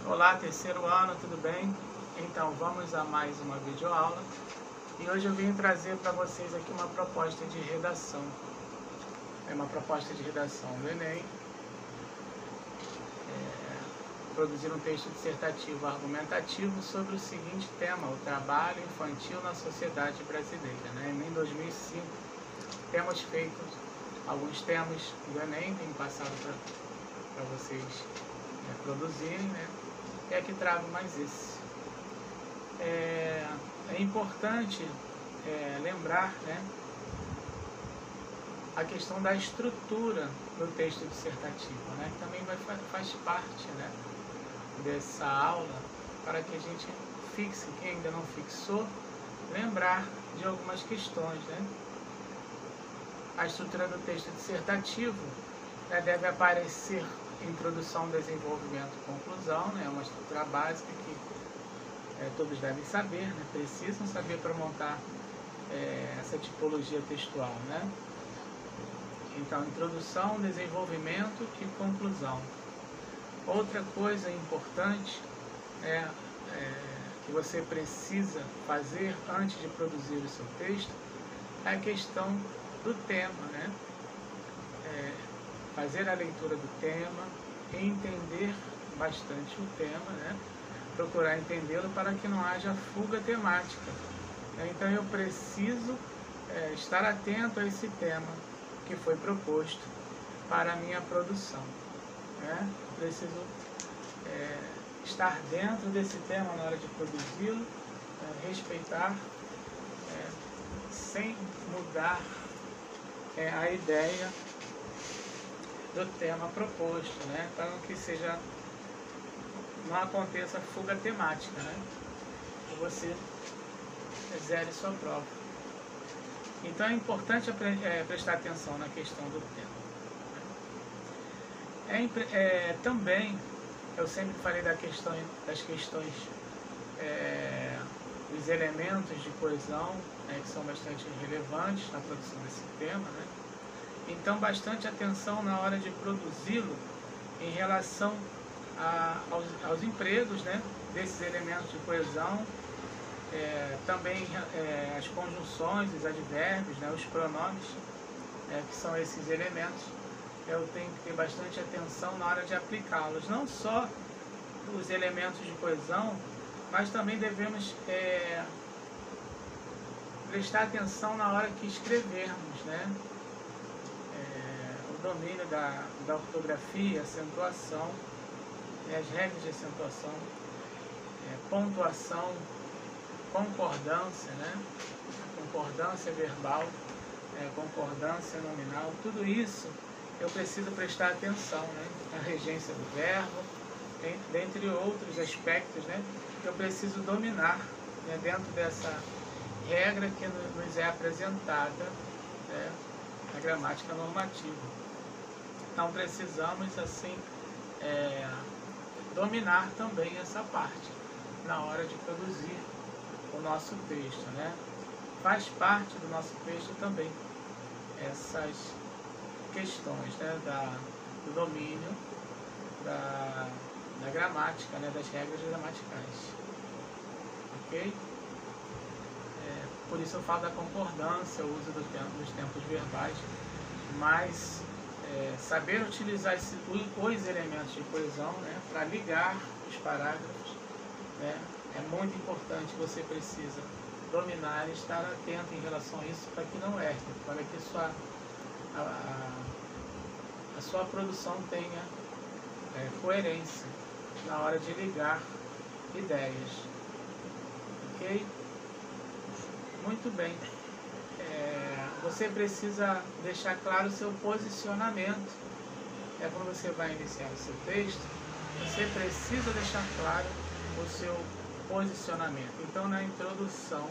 Olá, terceiro ano, tudo bem? Então, vamos a mais uma videoaula. E hoje eu vim trazer para vocês aqui uma proposta de redação. É uma proposta de redação do Enem. Produzir um texto dissertativo argumentativo sobre o seguinte tema: o trabalho infantil na sociedade brasileira. Enem 2005, temos feito alguns temas do Enem, tem passado para vocês produzirem, e aqui trago mais esse. É importante lembrar a questão da estrutura do texto dissertativo, que também faz parte dessa aula, para que a gente fixe, quem ainda não fixou, lembrar de algumas questões. A estrutura do texto dissertativo deve aparecer introdução, desenvolvimento, conclusão, é uma estrutura básica que todos devem saber, precisam saber para montar essa tipologia textual. Então, introdução, desenvolvimento e conclusão. Outra coisa importante que você precisa fazer antes de produzir o seu texto é a questão do tema, fazer a leitura do tema, entender bastante o tema, procurar entendê-lo para que não haja fuga temática. Então eu preciso estar atento a esse tema que foi proposto para a minha produção. Preciso estar dentro desse tema na hora de produzi-lo, respeitar, sem mudar a ideia do tema proposto, para que não aconteça fuga temática, que você zere sua prova. Então é importante prestar atenção na questão do tema. Também, eu sempre falei das questões dos elementos de coesão, que são bastante relevantes na produção desse tema. Então, bastante atenção na hora de produzi-lo em relação aos empregos desses elementos de coesão, também as conjunções, os advérbios, os pronomes, que são esses elementos. Eu tenho que ter bastante atenção na hora de aplicá-los, não só os elementos de coesão, mas também devemos prestar atenção na hora que escrevermos, o domínio da ortografia, acentuação, as regras de acentuação, pontuação, concordância, concordância verbal, concordância nominal, tudo isso eu preciso prestar atenção, a regência do verbo, dentre outros aspectos, que eu preciso dominar dentro dessa regra que nos é apresentada na gramática normativa. Então precisamos assim dominar também essa parte na hora de produzir o nosso texto, Faz parte do nosso texto também essas questões do domínio da gramática, das regras gramaticais, ok? Por isso eu falo da concordância, o uso dos tempos verbais, mas saber utilizar os elementos de coesão para ligar os parágrafos é muito importante. Você precisa dominar e estar atento em relação a isso para que não erre, para que a sua produção tenha coerência na hora de ligar ideias, ok? Muito bem. Você precisa deixar claro o seu posicionamento. Quando você vai iniciar o seu texto, você precisa deixar claro o seu posicionamento. Então, na introdução,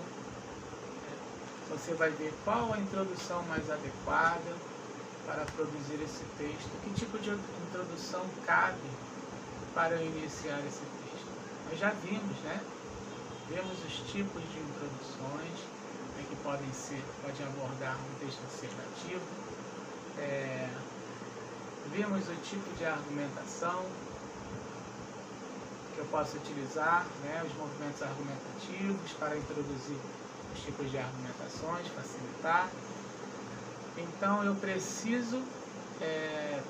você vai ver qual a introdução mais adequada para produzir esse texto, que tipo de introdução cabe para eu iniciar esse texto. Nós já vimos, vemos os tipos de introduções que podem abordar um texto dissertativo, vimos o tipo de argumentação, que eu posso utilizar, né, os movimentos argumentativos para introduzir os tipos de argumentações, facilitar. Então eu preciso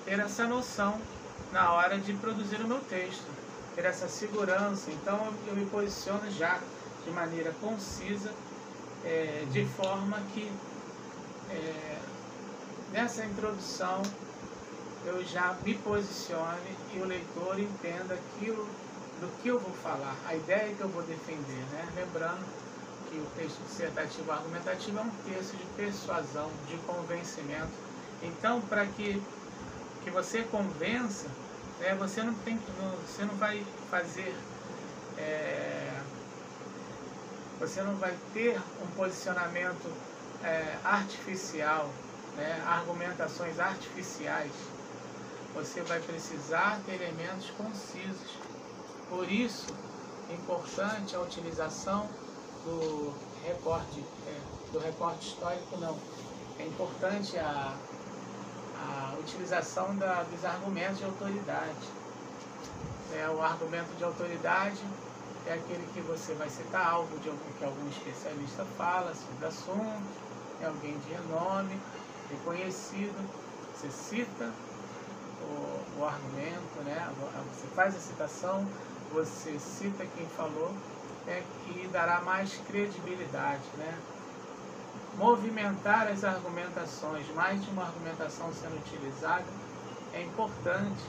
ter essa noção na hora de produzir o meu texto, ter essa segurança. Então eu me posiciono já de maneira concisa, de forma que nessa introdução eu já me posicione e o leitor entenda aquilo do que eu vou falar, a ideia que eu vou defender, né? Lembrando que o texto dissertativo argumentativo é um texto de persuasão, de convencimento. Então, para que você convença, você não vai fazer, você não vai ter um posicionamento artificial, né? Argumentações artificiais. Você vai precisar ter elementos concisos. Por isso, é importante a utilização do recorte histórico, não. É importante a utilização dos argumentos de autoridade. O argumento de autoridade é aquele que você vai citar algo de que algum especialista fala sobre o assunto, é alguém de renome, reconhecido, você cita o argumento, né? Você faz a citação, você cita quem falou, que dará mais credibilidade, né? Movimentar as argumentações, mais de uma argumentação sendo utilizada, é importante,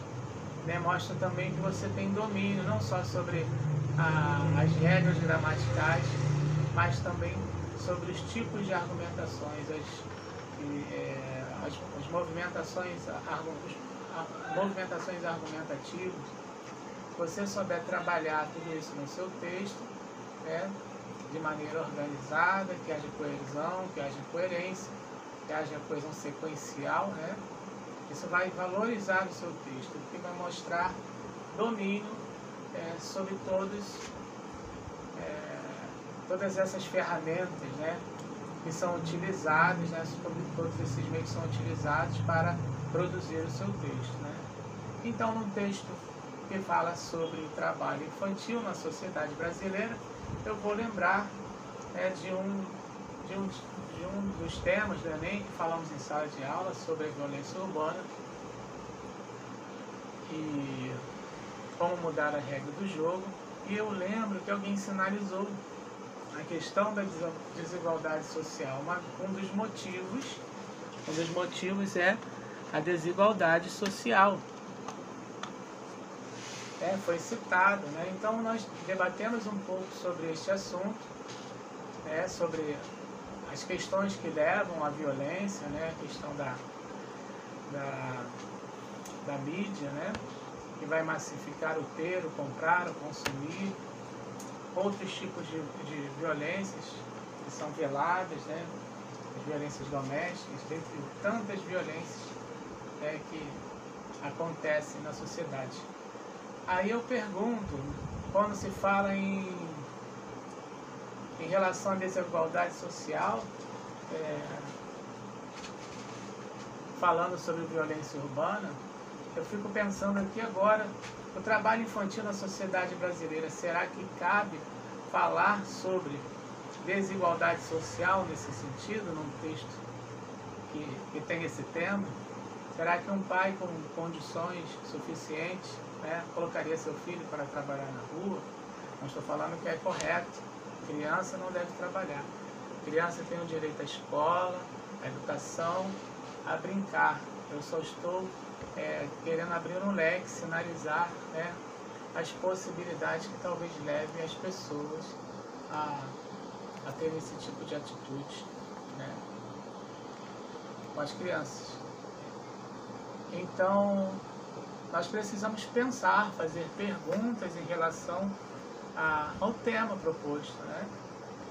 né? Mostra também que você tem domínio, não só sobre as regras gramaticais, mas também sobre os tipos de argumentações, as movimentações argumentativas. Se você souber trabalhar tudo isso no seu texto, de maneira organizada, que haja coesão, que haja coerência, que haja coesão sequencial, né? Isso vai valorizar o seu texto, porque vai mostrar domínio sobre todas essas ferramentas, né, que são utilizadas, né, sobre todos esses meios que são utilizados para produzir o seu texto, né? Então, num texto que fala sobre o trabalho infantil na sociedade brasileira, eu vou lembrar de um dos temas do Enem que falamos em sala de aula sobre a violência urbana e como mudar a regra do jogo. E eu lembro que alguém sinalizou a questão da desigualdade social. Um dos motivos é a desigualdade social. Foi citado, né? Então nós debatemos um pouco sobre este assunto, sobre as questões que levam à violência, né? A questão da mídia, né? Que vai massificar o ter, o comprar, o consumir, outros tipos de violências que são veladas, né? As violências domésticas, dentre tantas violências que acontecem na sociedade. Aí eu pergunto, quando se fala em relação à desigualdade social, falando sobre violência urbana, eu fico pensando aqui agora, o trabalho infantil na sociedade brasileira, será que cabe falar sobre desigualdade social nesse sentido, num texto que tem esse tema? Será que um pai com condições suficientes colocaria seu filho para trabalhar na rua? Não estou falando que é correto, criança não deve trabalhar. Criança tem o direito à escola, à educação, a brincar. Eu só estou querendo abrir um leque, sinalizar as possibilidades que talvez levem as pessoas a ter esse tipo de atitude, né, com as crianças. Então, nós precisamos pensar, fazer perguntas em relação ao tema proposto, né?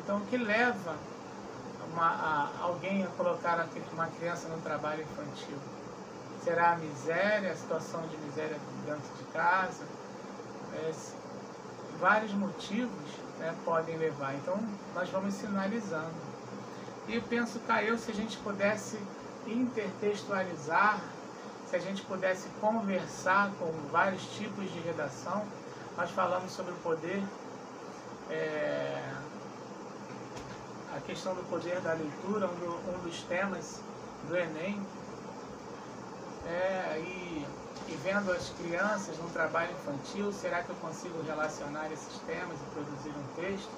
Então, o que leva alguém a colocar uma criança no trabalho infantil? Será a miséria, a situação de miséria dentro de casa? Vários motivos podem levar. Então, nós vamos sinalizando. E eu penso, Caio, se a gente pudesse intertextualizar, se a gente pudesse conversar com vários tipos de redação, nós falamos sobre o poder, a questão do poder da leitura, um dos temas do Enem, e vendo as crianças no trabalho infantil, será que eu consigo relacionar esses temas e produzir um texto?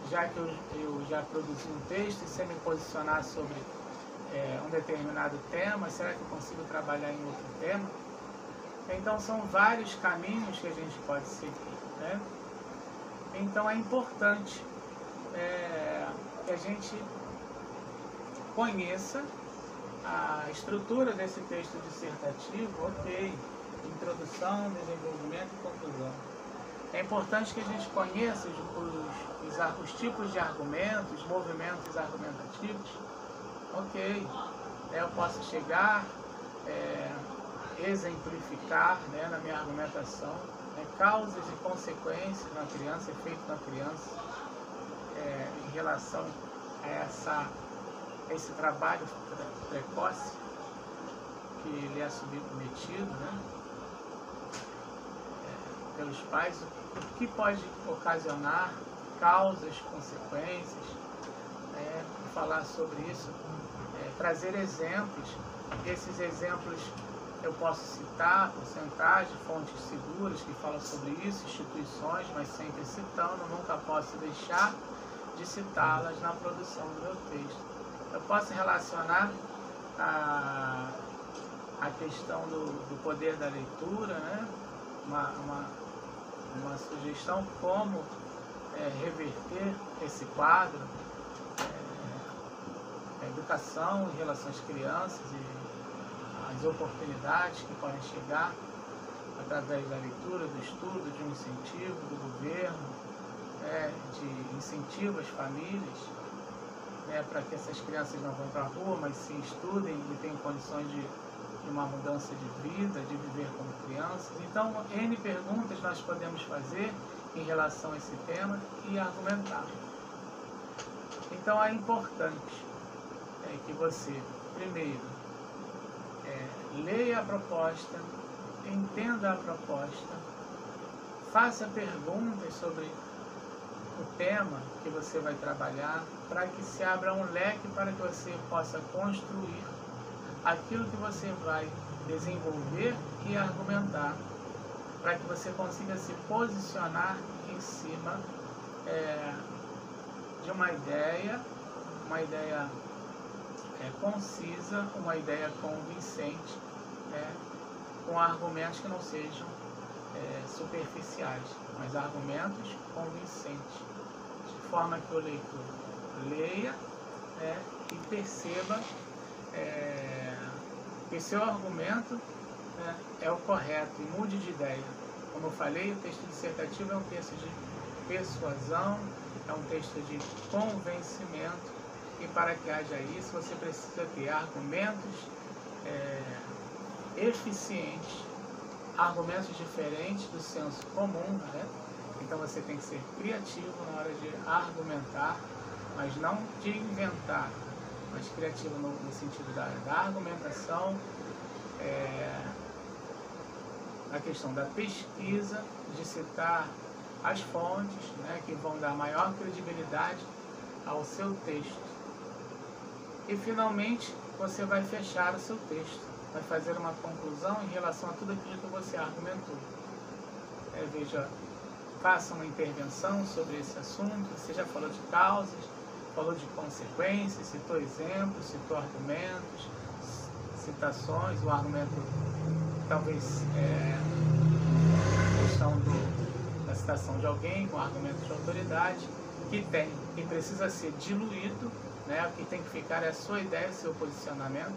Já que eu já produzi um texto e sei me posicionar sobre um determinado tema, será que eu consigo trabalhar em outro tema? Então são vários caminhos que a gente pode seguir, né? Então é importante que a gente conheça a estrutura desse texto dissertativo, ok, introdução, desenvolvimento e conclusão. É importante que a gente conheça os tipos de argumentos, movimentos argumentativos, ok, eu posso chegar, exemplificar, né, na minha argumentação, causas e consequências na criança, efeito na criança, em relação a esse trabalho precoce que lhe é submetido, né, pelos pais, o que pode ocasionar causas, consequências, falar sobre isso, trazer exemplos. Esses exemplos eu posso citar, porcentagem, fontes seguras que falam sobre isso, instituições, mas sempre citando, nunca posso deixar de citá-las na produção do meu texto. Eu posso relacionar a questão do poder da leitura, né? Uma sugestão como reverter esse quadro, a educação em relação às crianças e as oportunidades que podem chegar através da leitura, do estudo, de um incentivo do governo, de incentivo às famílias, para que essas crianças não vão para a rua, mas sim estudem e tenham condições de uma mudança de vida, de viver como crianças. Então, N perguntas nós podemos fazer em relação a esse tema e argumentar. Então, é importante que você, primeiro, leia a proposta, entenda a proposta, faça perguntas sobre o tema que você vai trabalhar, para que se abra um leque para que você possa construir aquilo que você vai desenvolver e argumentar, para que você consiga se posicionar em cima de uma ideia concisa, uma ideia convincente, com argumentos que não sejam superficiais, mas argumentos convincentes, de forma que o leitor leia e perceba que seu argumento é o correto e mude de ideia. Como eu falei, o texto dissertativo é um texto de persuasão, é um texto de convencimento, e para que haja isso, você precisa ter argumentos eficientes, argumentos diferentes do senso comum, né? Então você tem que ser criativo na hora de argumentar, mas não de inventar, mas criativo no sentido da argumentação, a questão da pesquisa, de citar as fontes, né, que vão dar maior credibilidade ao seu texto. E finalmente você vai fechar o seu texto, vai fazer uma conclusão em relação a tudo aquilo que você argumentou. Veja, faça uma intervenção sobre esse assunto. Você já falou de causas, falou de consequências, citou exemplos, citou argumentos, citações, o argumento, talvez a questão da citação de alguém com argumento de autoridade, que precisa ser diluído, né? O que tem que ficar é a sua ideia, o seu posicionamento,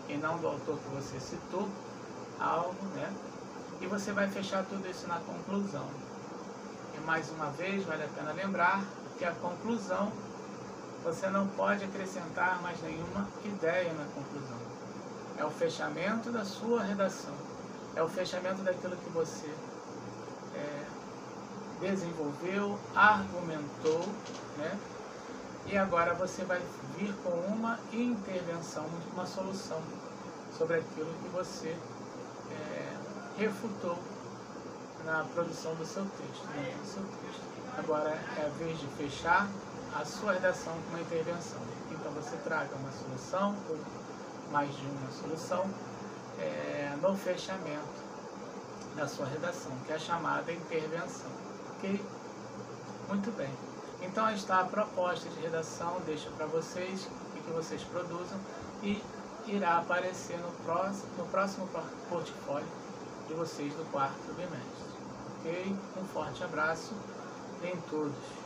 e não do autor que você citou algo, né? E você vai fechar tudo isso na conclusão. E mais uma vez, vale a pena lembrar que a conclusão, você não pode acrescentar mais nenhuma ideia na conclusão. É o fechamento da sua redação, é o fechamento daquilo que você desenvolveu, argumentou, né? E agora você vai vir com uma intervenção, uma solução sobre aquilo que você refutou na produção do seu texto, dentro do seu texto. Agora é a vez de fechar a sua redação com uma intervenção. Então você traga uma solução, ou mais de uma solução, no fechamento da sua redação, que é a chamada intervenção. Ok? Muito bem. Então está a proposta de redação, deixo para vocês, e que vocês produzam, e irá aparecer no próximo portfólio de vocês do quarto bimestre. Ok? Um forte abraço em todos.